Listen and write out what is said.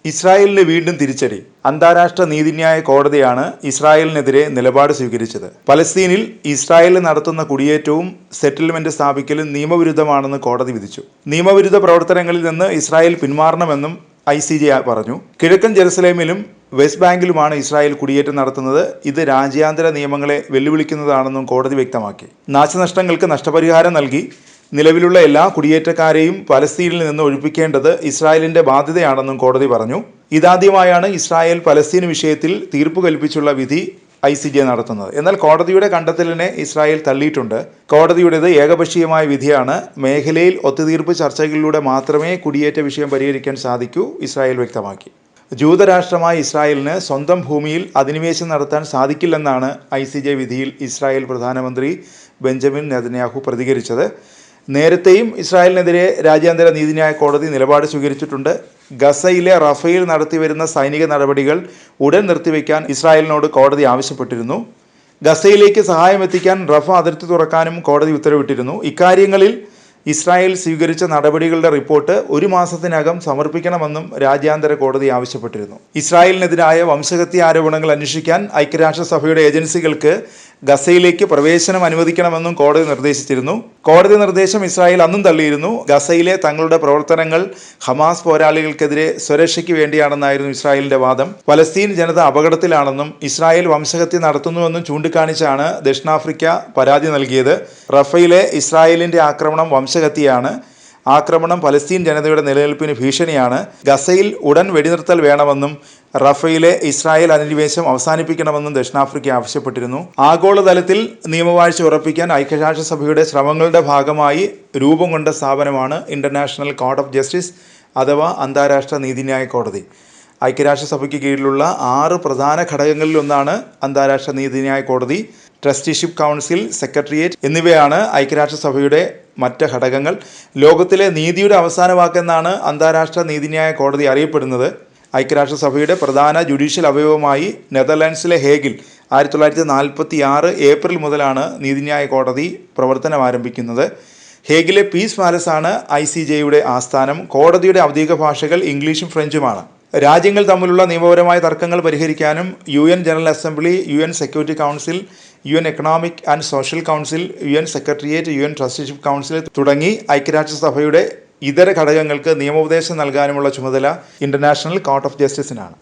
ഇസ്രായേലിന് വീണ്ടും തിരിച്ചടി. അന്താരാഷ്ട്ര നീതിന്യായ കോടതിയാണ് ഇസ്രായേലിനെതിരെ നിലപാട് സ്വീകരിച്ചത്. പലസ്തീനിൽ ഇസ്രായേൽ നടത്തുന്ന കുടിയേറ്റവും സെറ്റിൽമെന്റ് സ്ഥാപിക്കലും നിയമവിരുദ്ധമാണെന്ന് കോടതി വിധിച്ചു. നിയമവിരുദ്ധ പ്രവർത്തനങ്ങളിൽ നിന്ന് ഇസ്രായേൽ പിന്മാറണമെന്നും ICJ പറഞ്ഞു. കിഴക്കൻ ജെറുസലേമിലും വെസ്റ്റ് ബാങ്കിലുമാണ് ഇസ്രായേൽ കുടിയേറ്റം നടത്തുന്നത്. ഇത് രാജ്യാന്തര നിയമങ്ങളെ വെല്ലുവിളിക്കുന്നതാണെന്നും കോടതി വ്യക്തമാക്കി. നാശനഷ്ടങ്ങൾക്ക് നഷ്ടപരിഹാരം നൽകി നിലവിലുള്ള എല്ലാ കുടിയേറ്റക്കാരെയും പലസ്തീനിൽ നിന്ന് ഒഴിപ്പിക്കേണ്ടത് ഇസ്രായേലിന്റെ ബാധ്യതയാണെന്നും കോടതി പറഞ്ഞു. ഇതാദ്യമായാണ് ഇസ്രായേൽ പലസ്തീൻ വിഷയത്തിൽ തീർപ്പ് കൽപ്പിച്ചുള്ള വിധി ICJ നടത്തുന്നത്. എന്നാൽ കോടതിയുടെ കണ്ടെത്തലിനെ ഇസ്രായേൽ തള്ളിയിട്ടുണ്ട്. കോടതിയുടേത് ഏകപക്ഷീയമായ വിധിയാണ്. മേഖലയിൽ ഒത്തുതീർപ്പ് ചർച്ചകളിലൂടെ മാത്രമേ കുടിയേറ്റ വിഷയം പരിഹരിക്കാൻ സാധിക്കൂ, ഇസ്രായേൽ വ്യക്തമാക്കി. ജൂതരാഷ്ട്രമായ ഇസ്രായേലിന് സ്വന്തം ഭൂമിയിൽ അധിനിവേശം നടത്താൻ സാധിക്കില്ലെന്നാണ് ICJ വിധിയിൽ ഇസ്രായേൽ പ്രധാനമന്ത്രി ബെഞ്ചമിൻ നെതന്യാഹു പ്രതികരിച്ചത്. നേരത്തെയും ഇസ്രായേലിനെതിരെ രാജ്യാന്തര നീതിന്യായ കോടതി നിലപാട് സ്വീകരിച്ചിട്ടുണ്ട്. ഗസയിലെ റഫയിൽ നടത്തിവരുന്ന സൈനിക നടപടികൾ ഉടൻ നിർത്തിവെക്കാൻ ഇസ്രായേലിനോട് കോടതി ആവശ്യപ്പെട്ടിരുന്നു. ഗസയിലേക്ക് സഹായം എത്തിക്കാൻ റഫ അതിർത്തി തുറക്കാനും കോടതി ഉത്തരവിട്ടിരുന്നു. ഇക്കാര്യങ്ങളിൽ ഇസ്രായേൽ സ്വീകരിച്ച നടപടികളുടെ റിപ്പോർട്ട് 1 മാസത്തിനകം സമർപ്പിക്കണമെന്നും രാജ്യാന്തര കോടതി ആവശ്യപ്പെട്ടിരുന്നു. ഇസ്രായേലിനെതിരായ വംശഹത്യ ആരോപണങ്ങൾ അന്വേഷിക്കാൻ ഐക്യരാഷ്ട്രസഭയുടെ ഏജൻസികൾക്ക് ഗസയിലേക്ക് പ്രവേശനം അനുവദിക്കണമെന്നും കോടതി നിർദ്ദേശിച്ചിരുന്നു. കോടതി നിർദ്ദേശം ഇസ്രായേൽ അന്നും തള്ളിയിരുന്നു. ഗസയിലെ തങ്ങളുടെ പ്രവർത്തനങ്ങൾ ഹമാസ് പോരാളികൾക്കെതിരെ സ്വരക്ഷയ്ക്ക് വേണ്ടിയാണെന്നായിരുന്നു ഇസ്രായേലിന്റെ വാദം. പലസ്തീൻ ജനത അപകടത്തിലാണെന്നും ഇസ്രായേൽ വംശഹത്യ നടത്തുന്നുവെന്നും ചൂണ്ടിക്കാണിച്ചാണ് ദക്ഷിണാഫ്രിക്ക പരാതി നൽകിയത്. റഫയിലെ ഇസ്രായേലിന്റെ ആക്രമണം വംശഹത്യയാണ്. ആക്രമണം പലസ്തീൻ ജനതയുടെ നിലനിൽപ്പിന് ഭീഷണിയാണ്. ഗസയിൽ ഉടൻ വെടിനിർത്തൽ വേണമെന്നും റഫയിലെ ഇസ്രായേൽ അധിനിവേശം അവസാനിപ്പിക്കണമെന്നും ദക്ഷിണാഫ്രിക്ക ആവശ്യപ്പെട്ടിരുന്നു. ആഗോളതലത്തിൽ നിയമവാഴ്ച ഉറപ്പിക്കാൻ ഐക്യരാഷ്ട്രസഭയുടെ ശ്രമങ്ങളുടെ ഭാഗമായി രൂപം കൊണ്ട സ്ഥാപനമാണ് ഇന്റർനാഷണൽ കോർട്ട് ഓഫ് ജസ്റ്റിസ് അഥവാ അന്താരാഷ്ട്ര നീതിന്യായ കോടതി. ഐക്യരാഷ്ട്രസഭയ്ക്ക് കീഴിലുള്ള 6 പ്രധാന ഘടകങ്ങളിലൊന്നാണ് അന്താരാഷ്ട്ര നീതിന്യായ കോടതി. ട്രസ്റ്റിഷിപ്പ് കൗൺസിൽ, സെക്രട്ടേറിയറ്റ് എന്നിവയാണ് ഐക്യരാഷ്ട്രസഭയുടെ മറ്റ് ഘടകങ്ങൾ. ലോകത്തിലെ നീതിയുടെ അവസാന വാക്കെന്നാണ് അന്താരാഷ്ട്ര നീതിന്യായ കോടതി അറിയപ്പെടുന്നത്. ഐക്യരാഷ്ട്രസഭയുടെ പ്രധാന ജുഡീഷ്യൽ അവയവമായി നെതർലാൻഡ്സിലെ ഹേഗിൽ 1946 ഏപ്രിൽ മുതലാണ് നീതിന്യായ കോടതി പ്രവർത്തനം ആരംഭിക്കുന്നത്. ഹേഗിലെ പീസ് പാലസാണ് ICJയുടെ ആസ്ഥാനം. കോടതിയുടെ ഔദ്യോഗിക ഭാഷകൾ ഇംഗ്ലീഷും ഫ്രഞ്ചുമാണ്. രാജ്യങ്ങൾ തമ്മിലുള്ള നിയമപരമായ തർക്കങ്ങൾ പരിഹരിക്കാനും UN general assembly, UN security council, UN economic and social council, UN secretariat, UN trusteeship council തുടങ്ങി ഐക്യരാഷ്ട്രസഭയുടെ ഇതര ഘടകങ്ങൾക്ക് നിയമോപദേശം നൽകാനുമുള്ള ചുമതല ഇന്റർനാഷണൽ കോർട്ട് ഓഫ് ജസ്റ്റിസിനാണ്.